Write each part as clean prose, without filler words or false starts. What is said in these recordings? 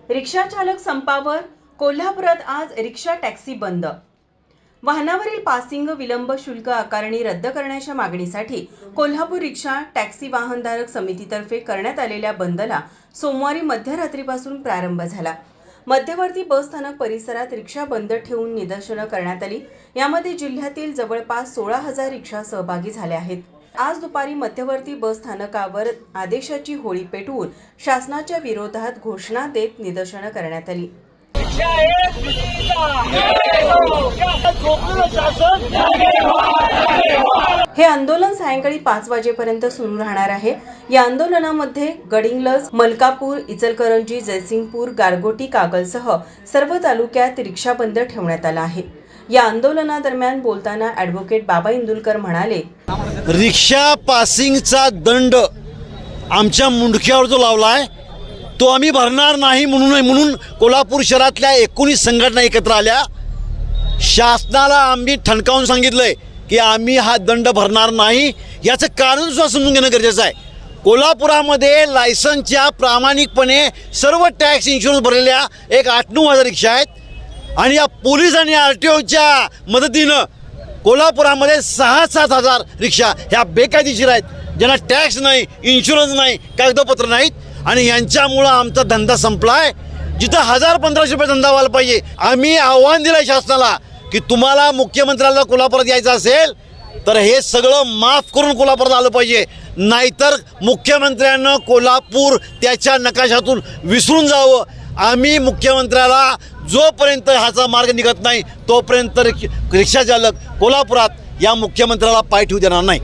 रिक्षा चालक संपावर. कोल्हापुरात आज रिक्षा टॅक्सी बंद. वाहनावरील पासिंग विलंब शुल्क आकारणी रद्द करण्याच्या मागणीसाठी कोल्हापूर रिक्षा टॅक्सी वाहनधारक समितीतर्फे करण्यात आलेल्या बंदला सोमवारी मध्यरात्रीपासून प्रारंभ झाला. मध्यवर्ती बस स्थानक परिसरात रिक्षा बंद ठेवून निदर्शनं करण्यात आली. यामध्ये जिल्ह्यातील जवळपास 16,000 रिक्षा सहभागी झाल्या आहेत. आज दुपारी मध्यवर्ती बस स्थानकावर आदेशाची होळी पेटवून शासनाच्या विरोधात घोषणा देत निदर्शनं करण्यात आली. हे आंदोलन सायंकाळी 5 वाजेपर्यंत सुरू राहणार आहे. या आंदोलनामध्ये गडिंग्लज, मलकापूर, इचलकरंजी, जयसिंगपूर, गारगोटी, कागलसह सर्व तालुक्यात रिक्षा बंद ठेवण्यात आला आहे. या आंदोलनादरम्यान बोलताना ॲडव्होकेट बाबा इंदुलकर म्हणाले, रिक्षा पासिंगचा दंड आमच्या मुंडक्यावर जो लावलाय तो आम्ही भरणार नाही म्हणून कोल्हापूर शहरातल्या 19 संघटना एकत्र आल्या. शासनाला आम्ही ठणकावून सांगितलंय की आम्ही हा दंड भरणार नाही. याचं कारण सुद्धा समजून घेणं गरजेचं आहे. कोल्हापुरामध्ये लायसन्सच्या प्रामाणिकपणे सर्व टॅक्स इन्शुरन्स भरलेल्या एक 8-9 हजार रिक्षा आहेत आणि या पोलीस आणि RTOच्या मदतीनं कोल्हापुरामध्ये 6-7 हजार रिक्षा ह्या बेकायदेशीर आहेत, ज्यांना टॅक्स नाही, इन्शुरन्स नाही, कागदपत्र नाहीत आणि यांच्यामुळं आमचा धंदा संपलाय. जिथं 1000-1500 रुपये धंदा व्हायला पाहिजे. आम्ही आव्हान दिलं शासनाला की तुम्हाला मुख्यमंत्र्याला कोल्हापुरात यायचं असेल तर हे सगळं माफ करून कोल्हापुरात आलं पाहिजे, नाहीतर मुख्यमंत्र्यांना कोल्हापूर त्याच्या नकाशातून विसरून जावं. आम्ही मुख्यमंत्र्याला जोपर्यंत ह्याचा मार्ग निघत नाही तोपर्यंत रिक्षा चालक कोल्हापुरात या मुख्यमंत्र्याला पाय ठेवू देणार नाही.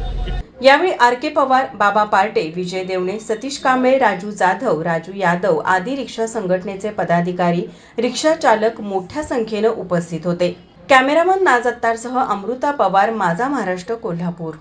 यावेळी RK पवार, बाबा पार्टे, विजय देवणे, सतीश कांबळे, राजू जाधव, राजू यादव आदी रिक्षा संघटनेचे पदाधिकारी, रिक्षा चालक मोठ्या संख्येनं उपस्थित होते. कॅमेरामन नाज अत्तारसह अमृता पवार, माझा महाराष्ट्र, कोल्हापूर.